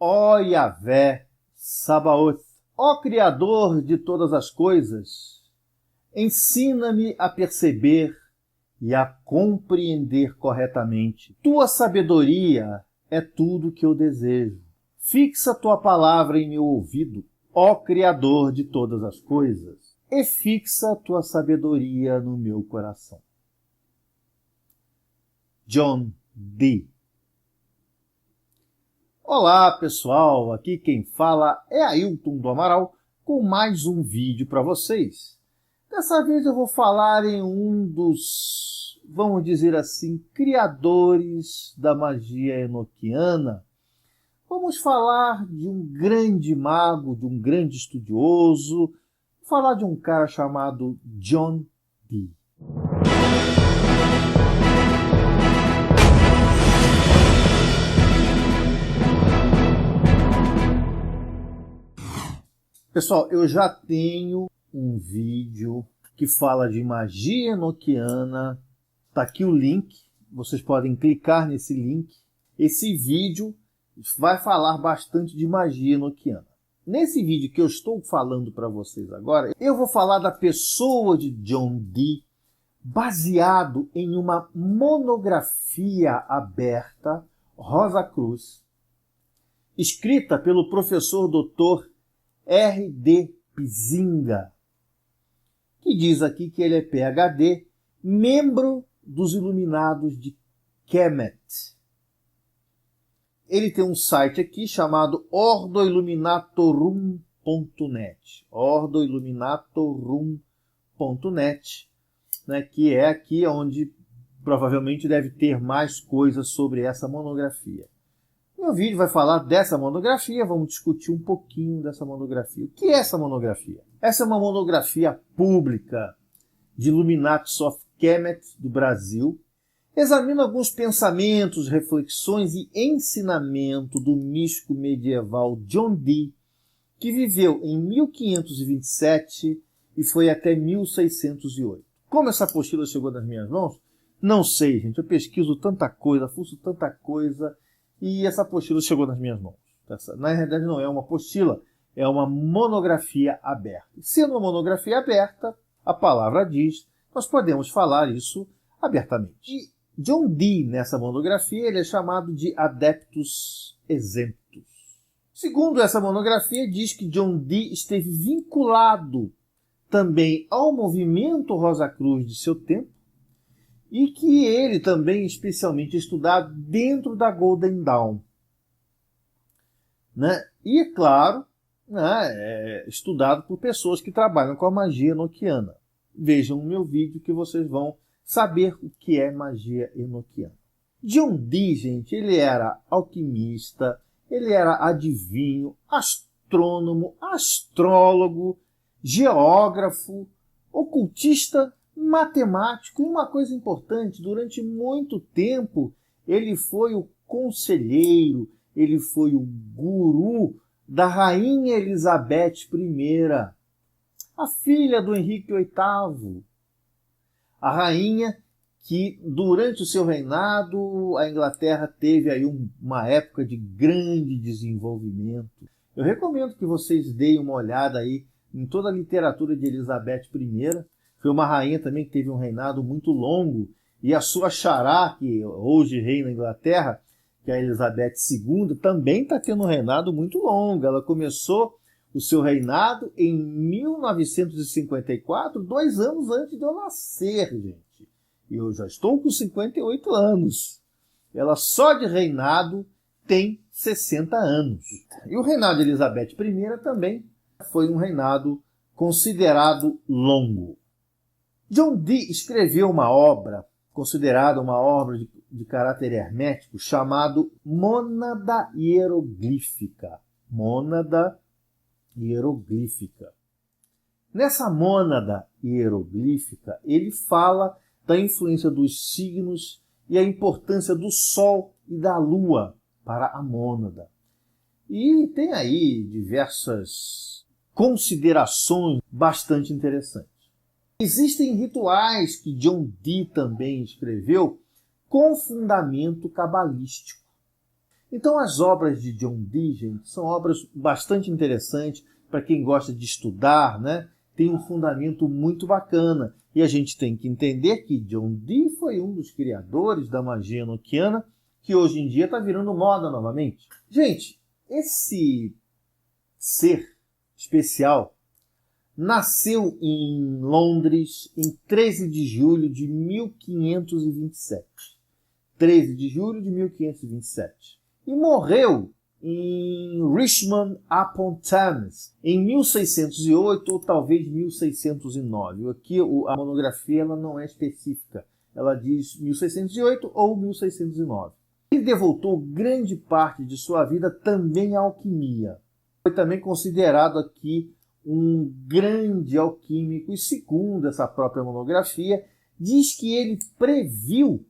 Ó Yahvé Sabaoth, ó Criador de todas as coisas, ensina-me a perceber e a compreender corretamente. Tua sabedoria é tudo que eu desejo. Fixa tua palavra em meu ouvido, ó Criador de todas as coisas, e fixa tua sabedoria no meu coração. John Dee. Olá pessoal, aqui quem fala é Ailton do Amaral com mais um vídeo para vocês. Dessa vez eu vou falar em um dos, vamos dizer assim, criadores da magia enoquiana. Vamos falar de um grande mago, de um grande estudioso, vou falar de um cara chamado John Dee. Pessoal, eu já tenho um vídeo que fala de magia enoquiana. Está aqui o link, vocês podem clicar nesse link. Esse vídeo vai falar bastante de magia enoquiana. Nesse vídeo que eu estou falando para vocês agora, eu vou falar da pessoa de John Dee, baseado em uma monografia aberta, Rosa Cruz, escrita pelo professor Dr. R.D. Pizinga, que diz aqui que ele é PhD, membro dos Iluminados de Kemet. Ele tem um site aqui chamado ordoilluminatorum.net, ordoilluminatorum.net, né, que é aqui onde provavelmente deve ter mais coisas sobre essa monografia. Meu vídeo vai falar dessa monografia, vamos discutir um pouquinho dessa monografia. O que é essa monografia? Essa é uma monografia pública de Illuminatus of Kemet do Brasil. Examina alguns pensamentos, reflexões e ensinamento do místico medieval John Dee, que viveu em 1527 e foi até 1608. Como essa apostila chegou nas minhas mãos? Não sei, gente. Eu pesquiso tanta coisa, fuço tanta coisa, e essa apostila chegou nas minhas mãos. Na realidade não é uma apostila, é uma monografia aberta. Sendo uma monografia aberta, a palavra diz, nós podemos falar isso abertamente. E John Dee, nessa monografia, ele é chamado de Adeptus Exemptus. Segundo essa monografia, diz que John Dee esteve vinculado também ao movimento Rosa Cruz de seu tempo, e que ele também especialmente estudado dentro da Golden Dawn. Né? E, é claro, né, estudado por pessoas que trabalham com a magia enoquiana. Vejam o meu vídeo que vocês vão saber o que é magia enoquiana. John Dee, gente, ele era alquimista, ele era adivinho, astrônomo, astrólogo, geógrafo, ocultista, matemático. E uma coisa importante, durante muito tempo ele foi o conselheiro, ele foi o guru da rainha Elizabeth I, a filha do Henrique VIII, a rainha que durante o seu reinado a Inglaterra teve aí uma época de grande desenvolvimento. Eu recomendo que vocês deem uma olhada aí em toda a literatura de Elizabeth I. Foi uma rainha também que teve um reinado muito longo, e a sua xará, que hoje reina na Inglaterra, que é a Elizabeth II, também está tendo um reinado muito longo. Ela começou o seu reinado em 1954, 2 anos antes de eu nascer, gente. E eu já estou com 58 anos. Ela só de reinado tem 60 anos. E o reinado de Elizabeth I também foi um reinado considerado longo. John Dee escreveu uma obra, considerada uma obra de caráter hermético, chamado Mônada Hieroglífica. Mônada Hieroglífica. Nessa Mônada Hieroglífica, ele fala da influência dos signos e a importância do Sol e da Lua para a mônada. E tem aí diversas considerações bastante interessantes. Existem rituais que John Dee também escreveu com fundamento cabalístico. Então as obras de John Dee, gente, são obras bastante interessantes para quem gosta de estudar, né? Tem um fundamento muito bacana. E a gente tem que entender que John Dee foi um dos criadores da magia enoquiana, que hoje em dia está virando moda novamente. Gente, esse ser especial nasceu em Londres em 13 de julho de 1527. 13 de julho de 1527. E morreu em Richmond upon Thames em 1608 ou talvez 1609. Aqui a monografia ela não é específica. Ela diz 1608 ou 1609. Ele devotou grande parte de sua vida também à alquimia. Foi também considerado aqui um grande alquímico e, segundo essa própria monografia, diz que ele previu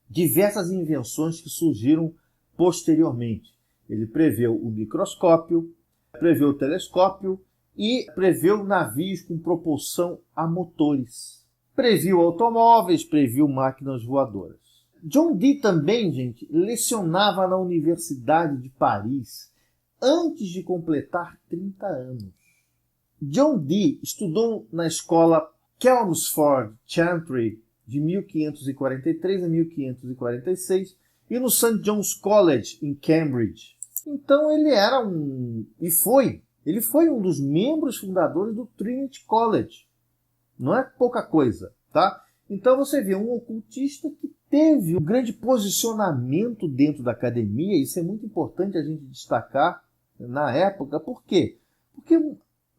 diversas invenções que surgiram posteriormente. Ele preveu o microscópio, preveu o telescópio e preveu navios com propulsão a motores. Previu automóveis, previu máquinas voadoras. John Dee também, gente, lecionava na Universidade de Paris antes de completar 30 anos. John Dee estudou na escola Chelmsford Chantry de 1543 a 1546 e no St. John's College em Cambridge. Então ele foi um dos membros fundadores do Trinity College. Não é pouca coisa, tá? Então você vê um ocultista que teve um grande posicionamento dentro da academia. Isso é muito importante a gente destacar na época. Por quê? Porque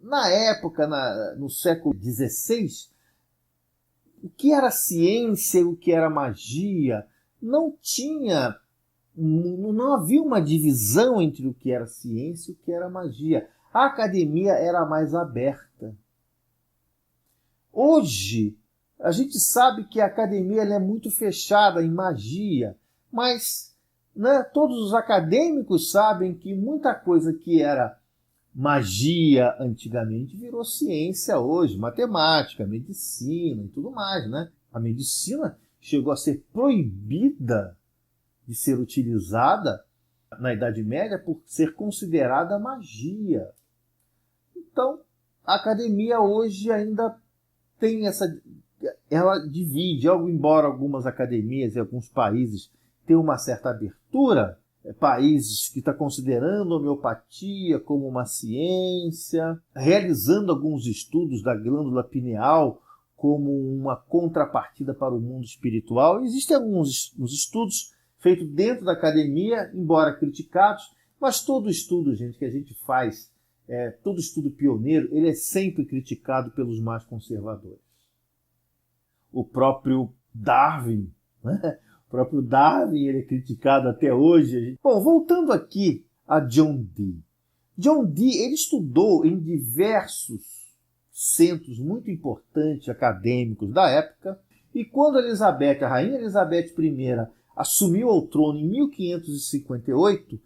na época, no século XVI, o que era ciência e o que era magia não havia uma divisão entre o que era ciência e o que era magia. A academia era mais aberta. Hoje, a gente sabe que a academia ela é muito fechada em magia, mas né, todos os acadêmicos sabem que muita coisa que era magia antigamente virou ciência hoje, matemática, medicina e tudo mais, né? A medicina chegou a ser proibida de ser utilizada na Idade Média por ser considerada magia. Então, a academia hoje ainda tem ela divide, embora algumas academias em alguns países tenham uma certa abertura, países que estão considerando a homeopatia como uma ciência, realizando alguns estudos da glândula pineal como uma contrapartida para o mundo espiritual. Existem alguns estudos feitos dentro da academia, embora criticados, mas todo estudo, gente, que a gente faz, todo estudo pioneiro, ele é sempre criticado pelos mais conservadores. O próprio Darwin, né? O próprio Darwin ele é criticado até hoje. Bom, voltando aqui a John Dee. John Dee ele estudou em diversos centros muito importantes acadêmicos da época, e quando a rainha Elizabeth I assumiu o trono em 1558,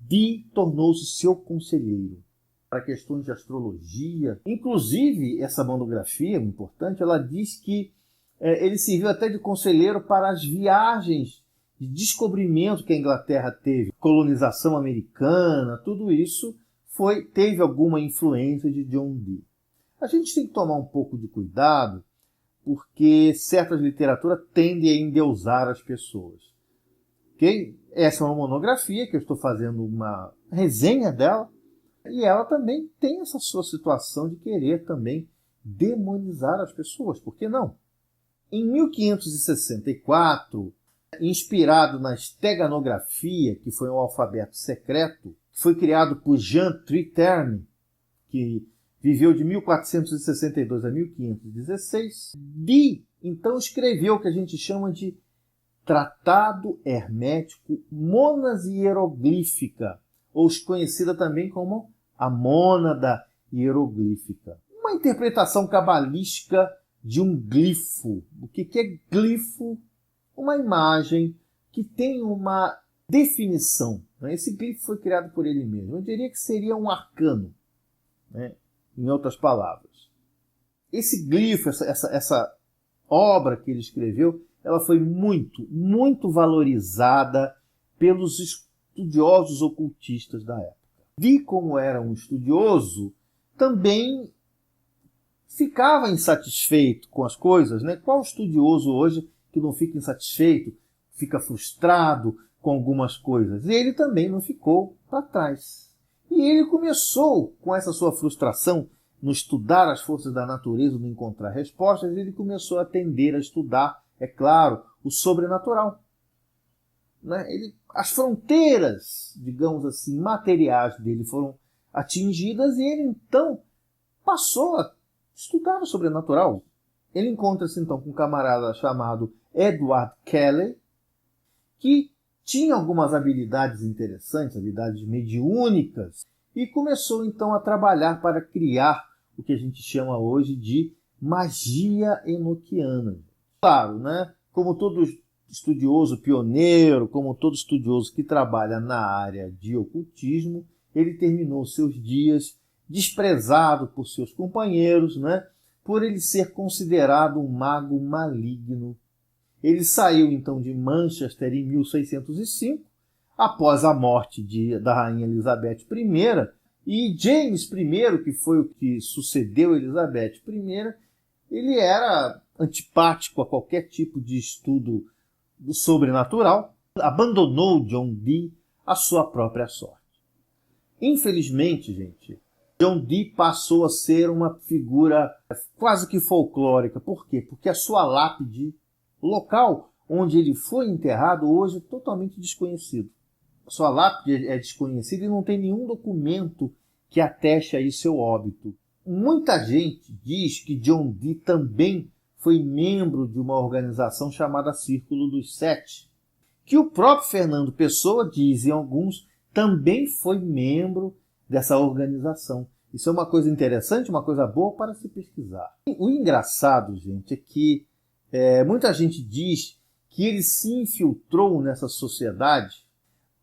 Dee tornou-se seu conselheiro para questões de astrologia. Inclusive, essa monografia importante, ela diz que ele serviu até de conselheiro para as viagens de descobrimento que a Inglaterra teve, colonização americana, tudo isso teve alguma influência de John Dee. A gente tem que tomar um pouco de cuidado, porque certas literaturas tendem a endeusar as pessoas. Okay? Essa é uma monografia que eu estou fazendo uma resenha dela, e ela também tem essa sua situação de querer também demonizar as pessoas. Por que não? Em 1564, inspirado na esteganografia, que foi um alfabeto secreto, que foi criado por Jean Triterme, que viveu de 1462 a 1516, Dee, então, escreveu o que a gente chama de Tratado Hermético Monas Hieroglífica, ou conhecida também como a Mônada Hieroglífica. Uma interpretação cabalística de um glifo. O que é glifo? Uma imagem que tem uma definição. Esse glifo foi criado por ele mesmo. Eu diria que seria um arcano, né? Em outras palavras. Esse glifo, essa obra que ele escreveu, ela foi muito, muito valorizada pelos estudiosos ocultistas da época. Dee, como era um estudioso, também ficava insatisfeito com as coisas, né? Qual estudioso hoje que não fica insatisfeito, fica frustrado com algumas coisas? E ele também não ficou para trás. E ele começou, com essa sua frustração no estudar as forças da natureza, no encontrar respostas, ele começou a tender a estudar, é claro, o sobrenatural. Né? As fronteiras, digamos assim, materiais dele foram atingidas e ele então passou a estudar o sobrenatural. Ele encontra-se então com um camarada chamado Edward Kelly, que tinha algumas habilidades interessantes, habilidades mediúnicas, e começou então a trabalhar para criar o que a gente chama hoje de magia enoquiana. Claro, né? Como todo estudioso pioneiro, como todo estudioso que trabalha na área de ocultismo, ele terminou seus dias desprezado por seus companheiros, né? Por ele ser considerado um mago maligno. Ele saiu então de Manchester em 1605, após a morte da rainha Elizabeth I, e James I, que foi o que sucedeu Elizabeth I, ele era antipático a qualquer tipo de estudo do sobrenatural, abandonou John Dee à sua própria sorte. Infelizmente, gente, John Dee passou a ser uma figura quase que folclórica. Por quê? Porque a sua lápide, o local onde ele foi enterrado, hoje é totalmente desconhecido. A sua lápide é desconhecida e não tem nenhum documento que ateste aí seu óbito. Muita gente diz que John Dee também foi membro de uma organização chamada Círculo dos Sete, que o próprio Fernando Pessoa, dizem alguns, também foi membro dessa organização. Isso é uma coisa interessante, uma coisa boa para se pesquisar. O engraçado, gente, é que muita gente diz que ele se infiltrou nessa sociedade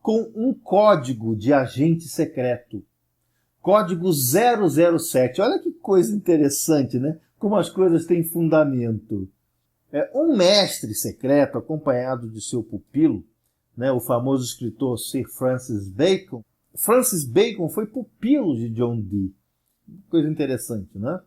com um código de agente secreto. Código 007. Olha que coisa interessante, né? Como as coisas têm fundamento. Um mestre secreto, acompanhado de seu pupilo, né, o famoso escritor Sir Francis Bacon. Francis Bacon foi pupilo de John Dee. Coisa interessante, né?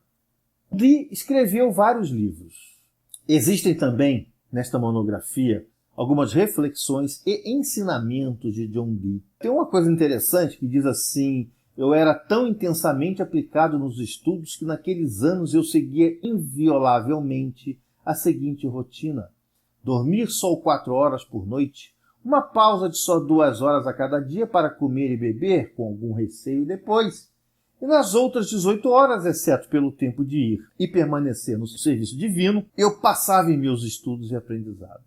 Dee escreveu vários livros. Existem também, nesta monografia, algumas reflexões e ensinamentos de John Dee. Tem uma coisa interessante que diz assim: eu era tão intensamente aplicado nos estudos que naqueles anos eu seguia inviolavelmente a seguinte rotina: dormir só 4 horas por noite, uma pausa de só 2 horas a cada dia para comer e beber, com algum receio depois, e nas outras 18 horas, exceto pelo tempo de ir e permanecer no serviço divino, eu passava em meus estudos e aprendizado.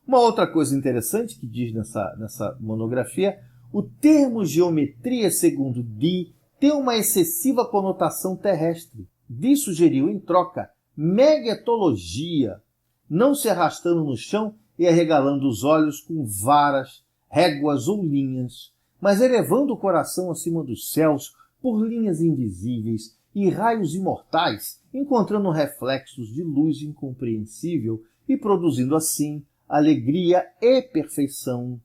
Uma outra coisa interessante que diz nessa monografia: o termo geometria, segundo Dee, tem uma excessiva conotação terrestre. Dee sugeriu, em troca, megatologia, não se arrastando no chão e arregalando os olhos com varas, réguas ou linhas, mas elevando o coração acima dos céus por linhas invisíveis e raios imortais, encontrando reflexos de luz incompreensível e produzindo assim alegria e perfeição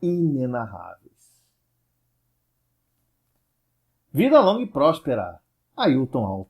inenarráveis. Vida longa e próspera. Ailton Alt.